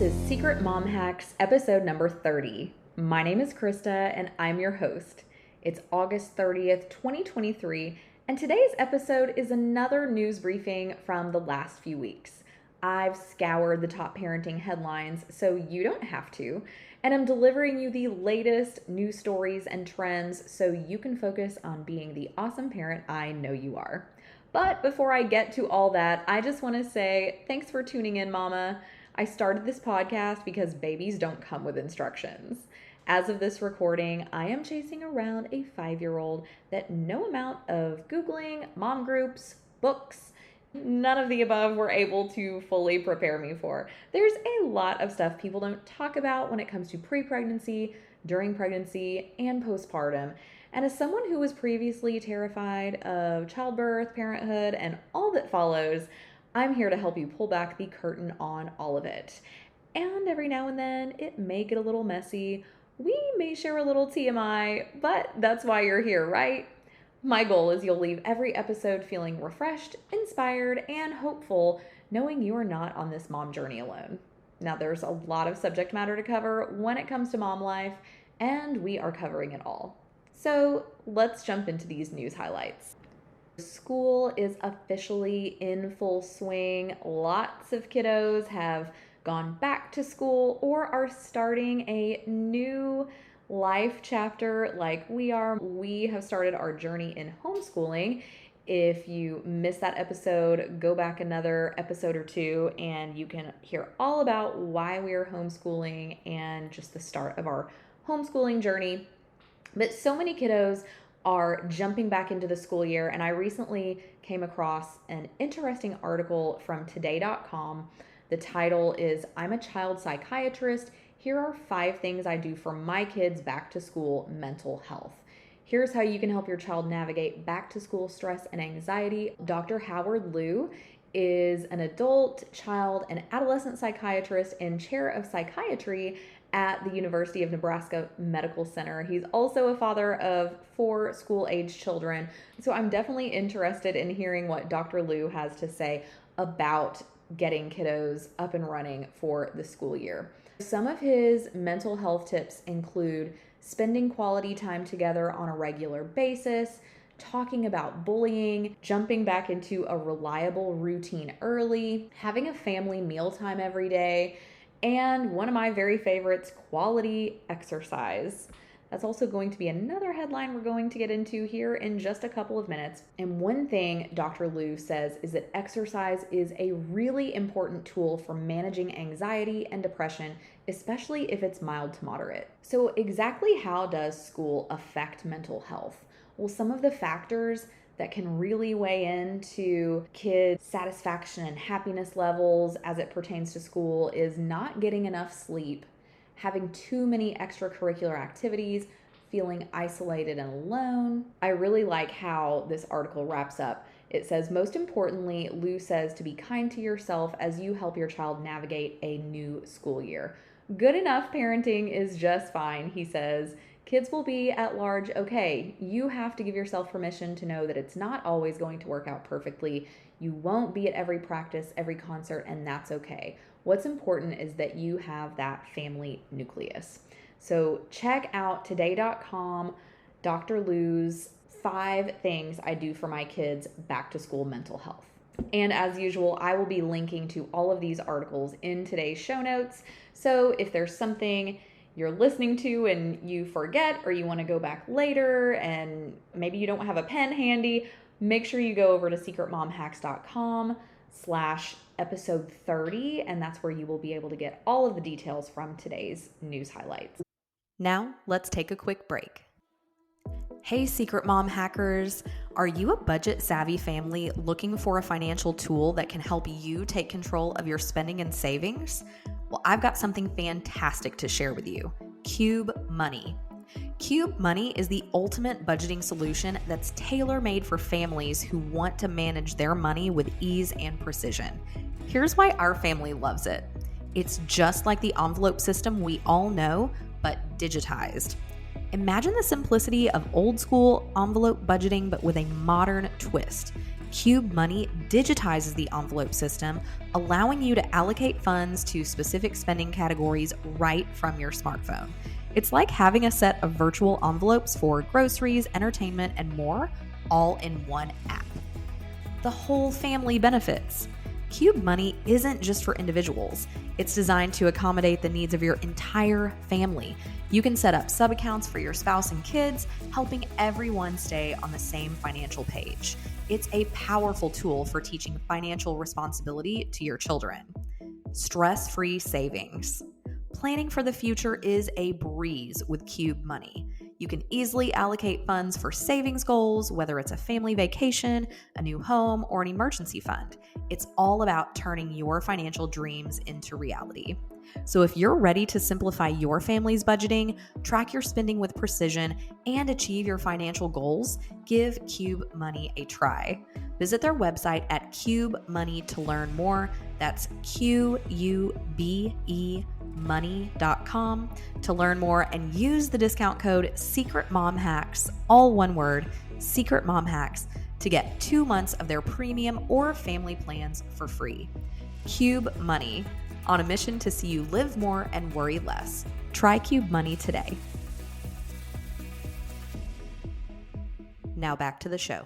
is Secret Mom Hacks, episode number 30. My name is Krista, and I'm your host. It's August 30th, 2023, and today's episode is another news briefing from the last few weeks. I've scoured the top parenting headlines so you don't have to, and I'm delivering you the latest news stories and trends so you can focus on being the awesome parent I know you are. But before I get to all that, I just want to say thanks for tuning in, Mama. I started this podcast because babies don't come with instructions. As of this recording, I am chasing around a 5-year-old that no amount of Googling, mom groups, books, none of the above were able to fully prepare me for. There's a lot of stuff people don't talk about when it comes to pre-pregnancy, during pregnancy, and postpartum. And as someone who was previously terrified of childbirth, parenthood, and all that follows, I'm here to help you pull back the curtain on all of it. And every now and then, it may get a little messy. We may share a little TMI, but that's why you're here, right? My goal is you'll leave every episode feeling refreshed, inspired, and hopeful, knowing you are not on this mom journey alone. Now, there's a lot of subject matter to cover when it comes to mom life, and we are covering it all. So let's jump into these news highlights. School is officially in full swing. Lots of kiddos have gone back to school or are starting a new life chapter like we are. We have started our journey in homeschooling. If you missed that episode, go back another episode or two and you can hear all about why we are homeschooling and just the start of our homeschooling journey. But so many kiddos are jumping back into the school year, and I recently came across an interesting article from today.com. The title is, "I'm a child psychiatrist. Here are 5 things I do for my kids' back to school mental health. Here's how you can help your child navigate back to school stress and anxiety." Dr. Howard Liu is an adult, child, and adolescent psychiatrist and chair of psychiatry at the University of Nebraska Medical Center. He's also a father of 4 school-age children. So I'm definitely interested in hearing what Dr. Liu has to say about getting kiddos up and running for the school year. Some of his mental health tips include spending quality time together on a regular basis, talking about bullying, jumping back into a reliable routine early, having a family mealtime every day, and one of my very favorites, quality exercise. That's also going to be another headline we're going to get into here in just a couple of minutes. And one thing Dr. Liu says is that exercise is a really important tool for managing anxiety and depression, especially if it's mild to moderate. So exactly how does school affect mental health? Well, some of the factors that can really weigh into kids' satisfaction and happiness levels as it pertains to school is not getting enough sleep, having too many extracurricular activities, feeling isolated and alone. I really like how this article wraps up. It says, most importantly, Liu says to be kind to yourself as you help your child navigate a new school year. Good enough parenting is just fine, he says. Kids will be at large okay. You have to give yourself permission to know that it's not always going to work out perfectly. You won't be at every practice, every concert, and that's okay. What's important is that you have that family nucleus. So check out today.com, Dr. Liu's 5 things I do for my kids' back to school mental health. And as usual, I will be linking to all of these articles in today's show notes. So if there's something you're listening to and you forget, or you want to go back later and maybe you don't have a pen handy, make sure you go over to secretmomhacks.com/episode 30, and that's where you will be able to get all of the details from today's news highlights. Now, let's take a quick break. Hey, Secret Mom Hackers. Are you a budget-savvy family looking for a financial tool that can help you take control of your spending and savings? Well, I've got something fantastic to share with you. Cube Money. Cube Money is the ultimate budgeting solution that's tailor-made for families who want to manage their money with ease and precision. Here's why our family loves it. It's just like the envelope system we all know, but digitized. Imagine the simplicity of old school envelope budgeting, but with a modern twist. Cube Money digitizes the envelope system, allowing you to allocate funds to specific spending categories right from your smartphone. It's like having a set of virtual envelopes for groceries, entertainment, and more, all in one app. The whole family benefits. Cube Money isn't just for individuals. It's designed to accommodate the needs of your entire family. You can set up sub-accounts for your spouse and kids, helping everyone stay on the same financial page. It's a powerful tool for teaching financial responsibility to your children. Stress-free savings. Planning for the future is a breeze with Cube Money. You can easily allocate funds for savings goals, whether it's a family vacation, a new home, or an emergency fund. It's all about turning your financial dreams into reality. So if you're ready to simplify your family's budgeting, track your spending with precision, and achieve your financial goals, give Cube Money a try. Visit their website at Cube Money to learn more. That's QUBE money.com to learn more and use the discount code SECRETMOMHACKS, all one word, SECRETMOMHACKS, to get 2 months of their premium or family plans for free. Cube Money, on a mission to see you live more and worry less. Try Cube Money today. Now back to the show.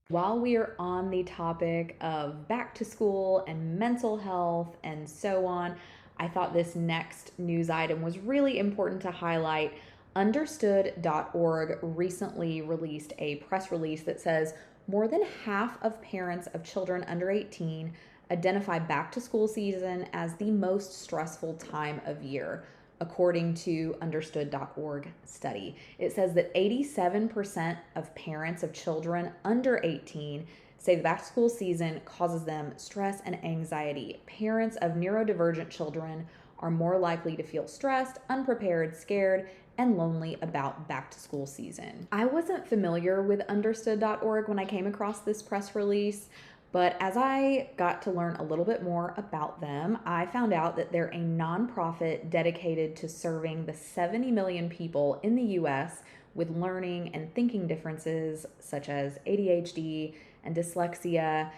While we are on the topic of back to school and mental health and so on, I thought this next news item was really important to highlight. Understood.org recently released a press release that says more than half of parents of children under 18 identify back to school season as the most stressful time of year, according to Understood.org study. It says that 87% of parents of children under 18 say the back-to-school season causes them stress and anxiety. Parents of neurodivergent children are more likely to feel stressed, unprepared, scared, and lonely about back-to-school season. I wasn't familiar with Understood.org when I came across this press release, but as I got to learn a little bit more about them, I found out that they're a nonprofit dedicated to serving the 70 million people in the U.S. with learning and thinking differences such as ADHD and dyslexia.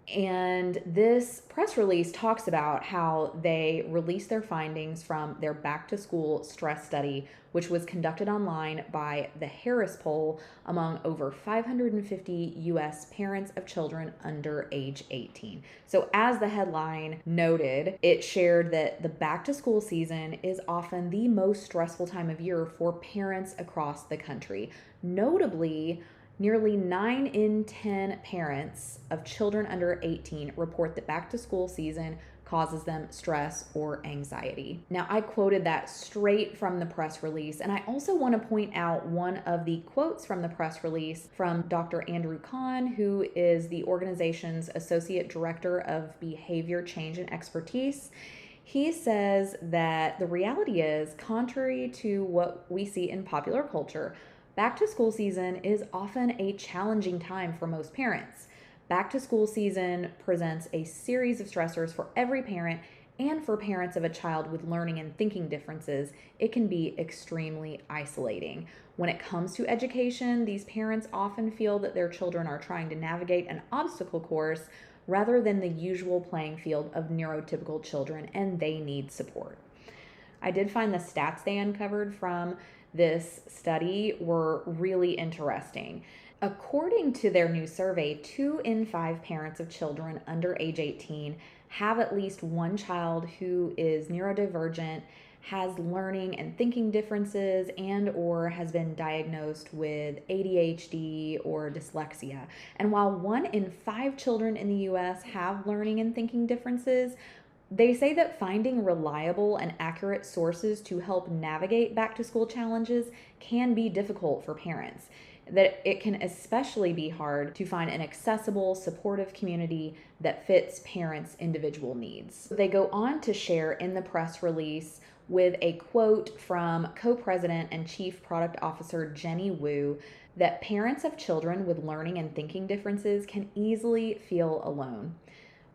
And this press release talks about how they released their findings from their back to school stress study, which was conducted online by the Harris Poll among over 550 U.S. parents of children under age 18. So as the headline noted, it shared that the back to school season is often the most stressful time of year for parents across the country. Notably, nearly 9 in 10 parents of children under 18 report that back to school season causes them stress or anxiety. Now, I quoted that straight from the press release, and I also want to point out one of the quotes from the press release from Dr. Andrew Kahn, who is the organization's Associate Director of Behavior Change and Expertise. He says that the reality is, contrary to what we see in popular culture, back to school season is often a challenging time for most parents. Back to school season presents a series of stressors for every parent, and for parents of a child with learning and thinking differences, it can be extremely isolating. When it comes to education, these parents often feel that their children are trying to navigate an obstacle course rather than the usual playing field of neurotypical children, and they need support. I did find the stats they uncovered from this study were really interesting. According to their new survey, 2 in 5 parents of children under age 18 have at least one child who is neurodivergent, has learning and thinking differences, and or has been diagnosed with ADHD or dyslexia. And while 1 in 5 children in the US have learning and thinking differences, they say that finding reliable and accurate sources to help navigate back to school challenges can be difficult for parents. That it can especially be hard to find an accessible, supportive community that fits parents' individual needs. They go on to share in the press release with a quote from co-president and chief product officer Jenny Wu that parents of children with learning and thinking differences can easily feel alone.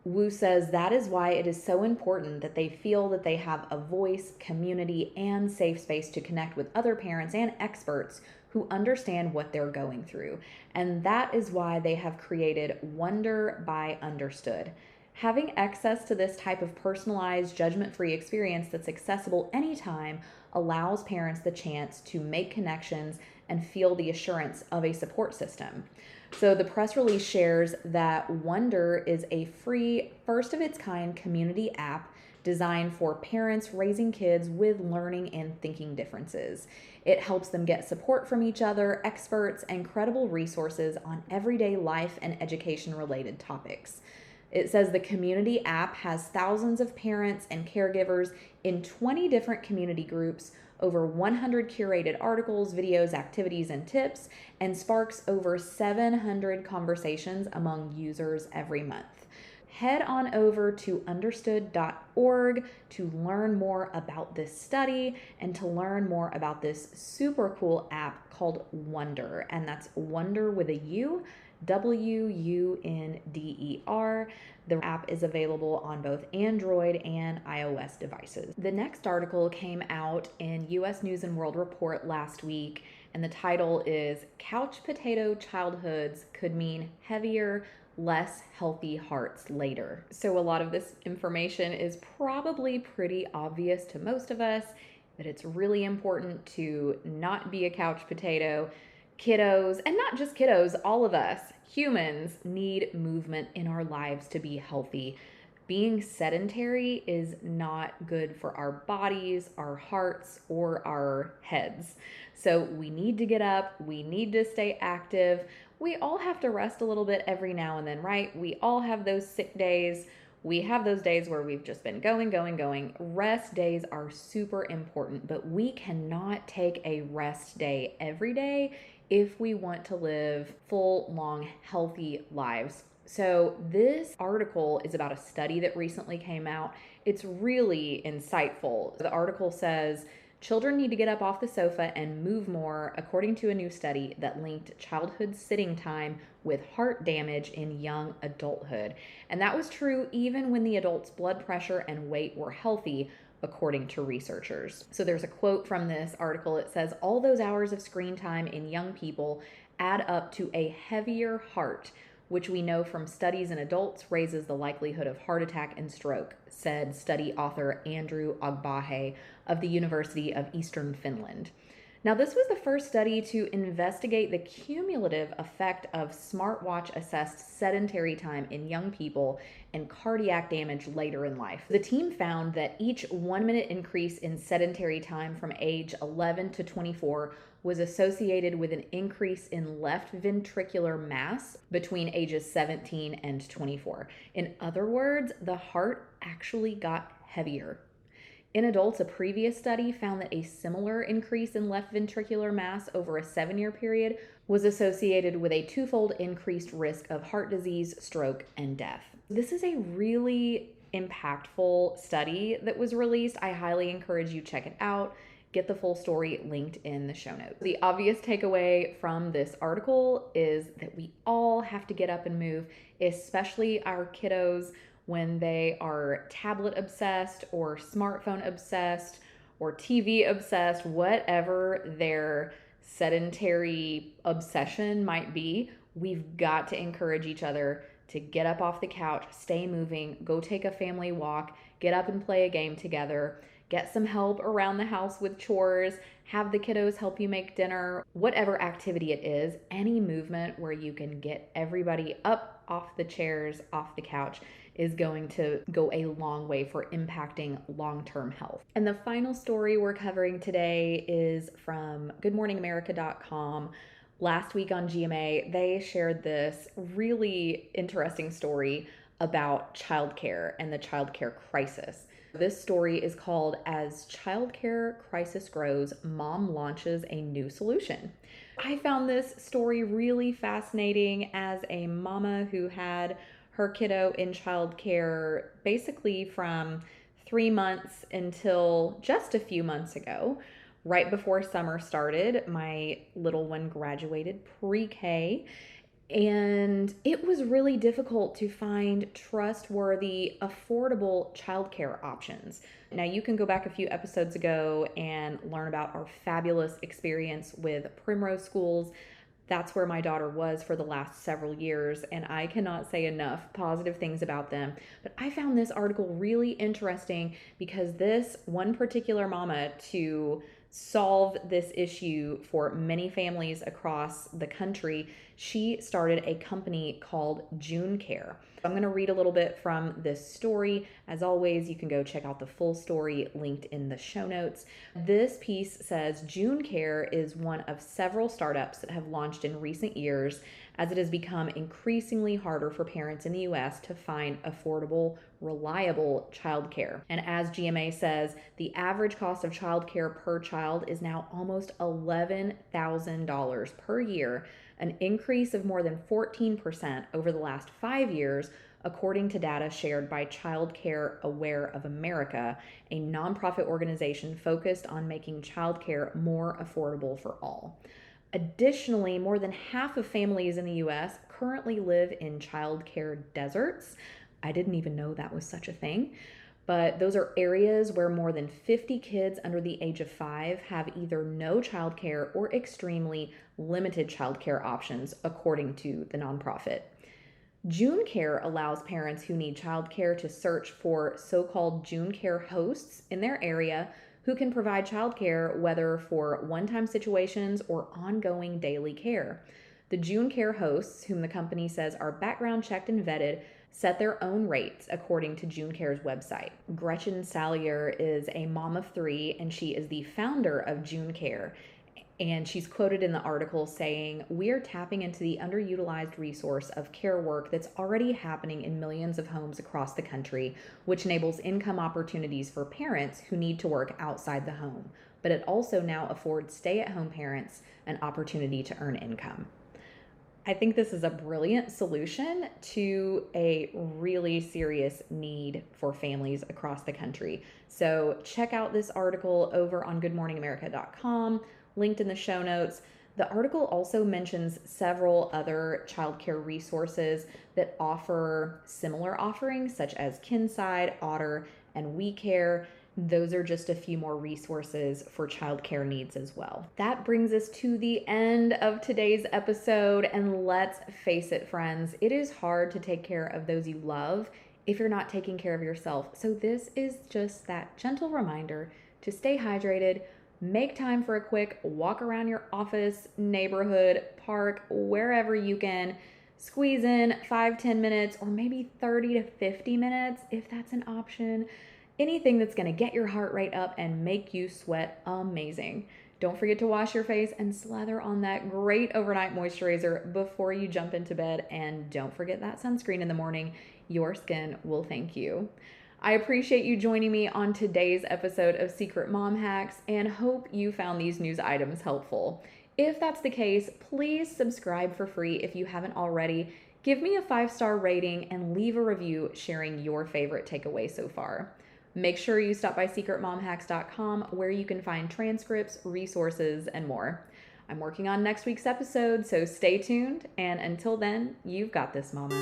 Wu says that is why it is so important that they feel that they have a voice, community, and safe space to connect with other parents and experts who understand what they're going through. And that is why they have created Wonder by Understood. Having access to this type of personalized, judgment free experience that's accessible anytime allows parents the chance to make connections and feel the assurance of a support system. So the press release shares that Wonder is a free, first of its kind community app designed for parents raising kids with learning and thinking differences. It helps them get support from each other, experts, and credible resources on everyday life and education related topics. It says the community app has thousands of parents and caregivers in 20 different community groups, over 100 curated articles, videos, activities, and tips, and sparks over 700 conversations among users every month. Head on over to understood.org to learn more about this study and to learn more about this super cool app called Wonder. And that's Wonder with a U, Wunder. The app is available on both Android and iOS devices. The next article came out in US News and World Report last week, and the title is Couch Potato Childhoods Could Mean Heavier, Less Healthy Hearts Later. So a lot of this information is probably pretty obvious to most of us, that it's really important to not be a couch potato. Kiddos, and not just kiddos, all of us, humans, need movement in our lives to be healthy. Being sedentary is not good for our bodies, our hearts, or our heads. So we need to get up, we need to stay active. We all have to rest a little bit every now and then, right? We all have those sick days. We have those days where we've just been going. Rest days are super important, but we cannot take a rest day every day if we want to live full, long, healthy lives. So this article is about a study that recently came out. It's really insightful. The article says children need to get up off the sofa and move more, according to a new study that linked childhood sitting time with heart damage in young adulthood. And that was true even when the adult's blood pressure and weight were healthy, according to researchers. So there's a quote from this article. It says, all those hours of screen time in young people add up to a heavier heart, which we know from studies in adults raises the likelihood of heart attack and stroke, said study author Andrew Ogbahe of the University of Eastern Finland. Now, this was the first study to investigate the cumulative effect of smartwatch-assessed sedentary time in young people and cardiac damage later in life. The team found that each 1-minute increase in sedentary time from age 11 to 24 was associated with an increase in left ventricular mass between ages 17 and 24. In other words, the heart actually got heavier. In adults, a previous study found that a similar increase in left ventricular mass over a 7-year period was associated with a 2-fold increased risk of heart disease, stroke, and death. This is a really impactful study that was released. I highly encourage you check it out. Get the full story linked in the show notes. The obvious takeaway from this article is that we all have to get up and move, especially our kiddos when they are tablet obsessed or smartphone obsessed or TV obsessed, whatever their sedentary obsession might be. We've got to encourage each other to get up off the couch, stay moving, go take a family walk, get up and play a game together, get some help around the house with chores, have the kiddos help you make dinner, whatever activity it is, any movement where you can get everybody up off the chairs, off the couch is going to go a long way for impacting long-term health. And the final story we're covering today is from goodmorningamerica.com. Last week on GMA, they shared this really interesting story about childcare and the childcare crisis. This story is called As Childcare Crisis Grows, Mom Launches a New Solution. I found this story really fascinating as a mama who had her kiddo in childcare basically from 3 months until just a few months ago. Right before summer started, my little one graduated pre-K. And it was really difficult to find trustworthy, affordable childcare options. Now, you can go back a few episodes ago and learn about our fabulous experience with Primrose Schools. That's where my daughter was for the last several years, and I cannot say enough positive things about them. But I found this article really interesting because this one particular mama, to solve this issue for many families across the country, she started a company called June Care. I'm going to read a little bit from this story. As always, you can go check out the full story linked in the show notes. This piece says June Care is one of several startups that have launched in recent years as it has become increasingly harder for parents in the U.S. to find affordable, reliable childcare. And as GMA says, the average cost of childcare per child is now almost $11,000 per year, an increase of more than 14% over the last 5 years, according to data shared by Child Care Aware of America, a nonprofit organization focused on making childcare more affordable for all. Additionally, more than half of families in the US currently live in childcare deserts. I didn't even know that was such a thing. But those are areas where more than 50 kids under the age of 5 have either no childcare or extremely limited childcare options, according to the nonprofit. June Care allows parents who need childcare to search for so-called June Care hosts in their area who can provide childcare, whether for one-time situations or ongoing daily care. The June Care hosts, whom the company says are background checked and vetted, set their own rates according to June Care's website. Gretchen Salyer is a mom of 3, and she is the founder of June Care. And she's quoted in the article saying, "We are tapping into the underutilized resource of care work that's already happening in millions of homes across the country, which enables income opportunities for parents who need to work outside the home. But it also now affords stay-at-home parents an opportunity to earn income." I think this is a brilliant solution to a really serious need for families across the country. So check out this article over on goodmorningamerica.com, linked in the show notes. The article also mentions several other childcare resources that offer similar offerings, such as Kinside, Otter, and WeCare. Those are just a few more resources for childcare needs as well. That brings us to the end of today's episode. And let's face it, friends, it is hard to take care of those you love if you're not taking care of yourself. So this is just that gentle reminder to stay hydrated. Make time for a quick walk around your office, neighborhood, park, wherever you can. Squeeze in 5-10 minutes, or maybe 30 to 50 minutes if that's an option. Anything that's going to get your heart rate up and make you sweat amazing. Don't forget to wash your face and slather on that great overnight moisturizer before you jump into bed. And don't forget that sunscreen in the morning. Your skin will thank you. I appreciate you joining me on today's episode of Secret Mom Hacks and hope you found these news items helpful. If that's the case, please subscribe for free if you haven't already. Give me a 5-star rating and leave a review sharing your favorite takeaway so far. Make sure you stop by secretmomhacks.com where you can find transcripts, resources, and more. I'm working on next week's episode, so stay tuned. And until then, you've got this, mama.